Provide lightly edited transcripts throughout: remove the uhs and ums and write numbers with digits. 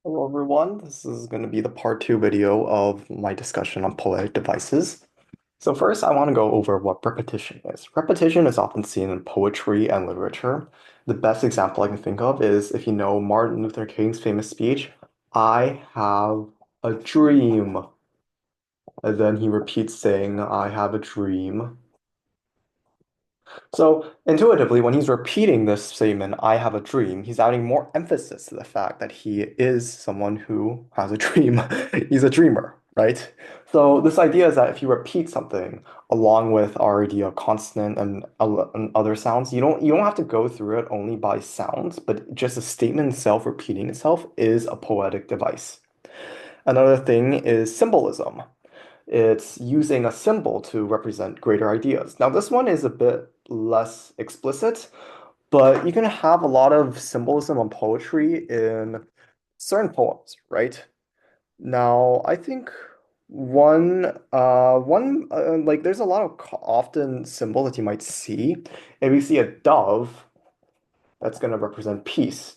Hello everyone, this is going to be the part two video of my discussion on poetic devices. So first I want to go over what repetition is. Repetition is often seen in poetry and literature. The best example I can think of is if you know Martin Luther King's famous speech, I have a dream. And then he repeats saying, I have a dream. So intuitively, when he's repeating this statement, I have a dream, he's adding more emphasis to the fact that he is someone who has a dream. He's a dreamer, right? So this idea is that if you repeat something along with our idea of consonant and other sounds, you don't have to go through it only by sounds, but just the statement itself repeating itself is a poetic device. Another thing is symbolism. It's using a symbol to represent greater ideas. Now, this one is a bit less explicit, but you can have a lot of symbolism on poetry in certain poems, right? Now, I think like there's a lot of often symbol that you might see. If you see a dove, that's going to represent peace.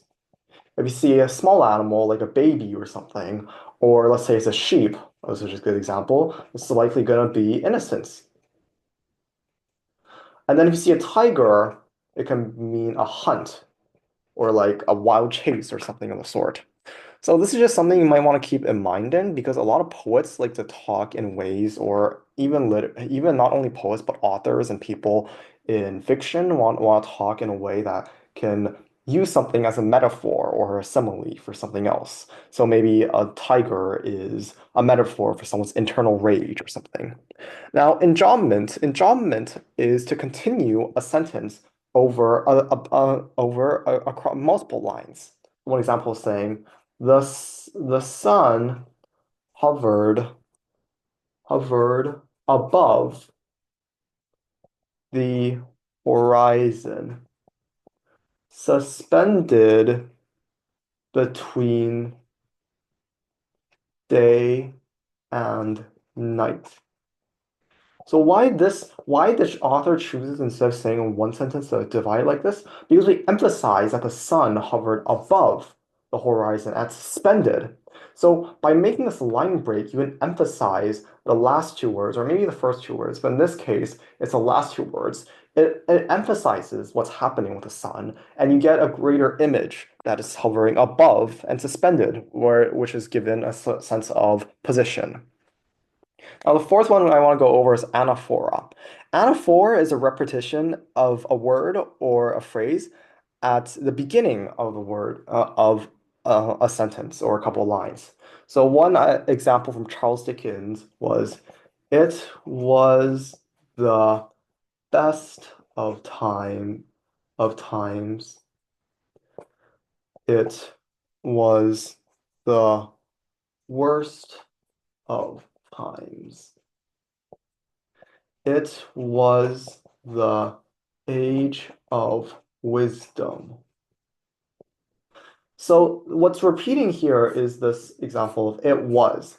If you see a small animal like a baby or something, or let's say it's a sheep, this is just a good example, it's likely going to be innocence. And then if you see a tiger, it can mean a hunt or like a wild chase or something of the sort. So this is just something you might want to keep in mind in because a lot of poets like to talk in ways, or even not only poets but authors and people in fiction want to talk in a way that can use something as a metaphor or a simile for something else. So maybe a tiger is a metaphor for someone's internal rage or something. Now, enjambment is to continue a sentence across multiple lines. One example is saying, the sun hovered hovered above the horizon, suspended between day and night. So why the author chooses instead of saying in one sentence to divide it like this? Because we emphasize that the sun hovered above the horizon and suspended. So by making this line break, you can emphasize the last two words, or maybe the first two words, but in this case, it's the last two words. It emphasizes what's happening with the sun, and you get a greater image that is hovering above and suspended, which is given a sense of position. Now, the fourth one I want to go over is anaphora. Anaphora is a repetition of a word or a phrase at the beginning of the word of a sentence or a couple of lines. So one example from Charles Dickens was, "It was the best of times. It was the worst of times." It was the age of wisdom. So what's repeating here is this example of it was,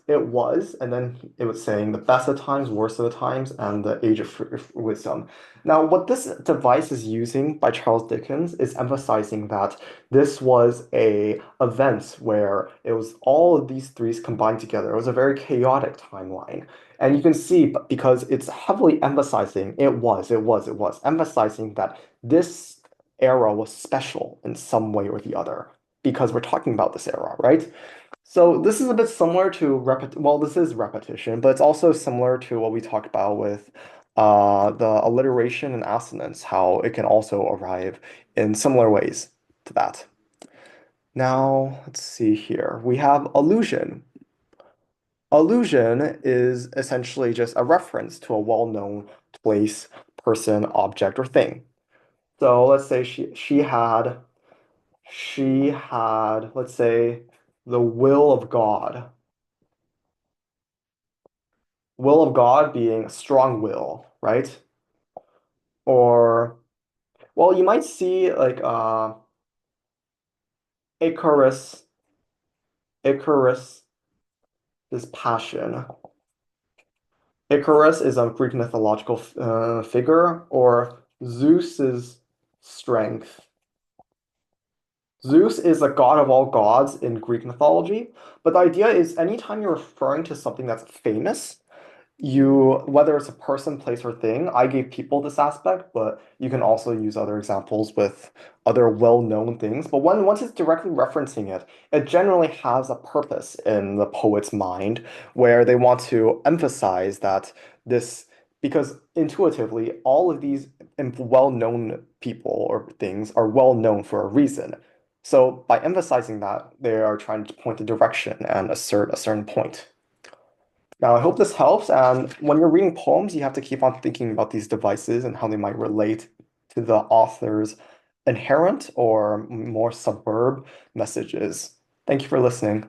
and then it was saying the best of times, worst of the times, and the age of wisdom. Now, what this device is using by Charles Dickens is emphasizing that this was a event where it was all of these threes combined together. It was a very chaotic timeline. And you can see because it's heavily emphasizing it was, emphasizing that this era was special in some way or the other because we're talking about this era, right? So this is a bit similar to this is repetition, but it's also similar to what we talked about with the alliteration and assonance, how it can also arrive in similar ways to that. Now, let's see here. We have allusion. Allusion is essentially just a reference to a well-known place, person, object, or thing. So let's say she had, let's say, the will of God. Will of God being a strong will, right? Or, well, you might see like Icarus, Icarus is passion. Icarus is a Greek mythological figure, or Zeus's strength. Zeus is the god of all gods in Greek mythology, but the idea is anytime you're referring to something that's famous, whether it's a person, place, or thing, I gave people this aspect, but you can also use other examples with other well-known things. But once it's directly referencing it, it generally has a purpose in the poet's mind where they want to emphasize that this, because intuitively, all of these well-known people or things are well known for a reason. So by emphasizing that, they are trying to point the direction and assert a certain point. Now, I hope this helps. And when you're reading poems, you have to keep on thinking about these devices and how they might relate to the author's inherent or more suburb messages. Thank you for listening.